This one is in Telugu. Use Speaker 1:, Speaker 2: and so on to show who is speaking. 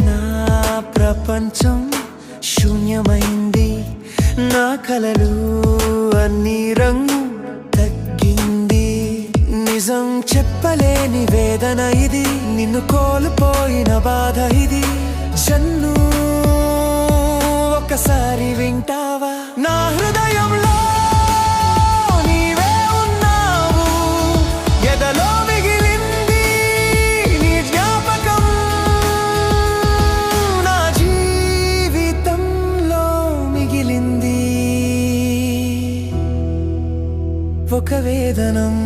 Speaker 1: నా ప్రపంచం శూన్యమైంది, నా కలలు అన్ని రంగు తగ్గింది. నిజం చెప్పలేని వేదన ఇది, నిన్ను కోల్పోయిన బాధ ఇది. జన్ను ఒకసారి వింటావా? నా హృదయంలో ఒక వేదనం.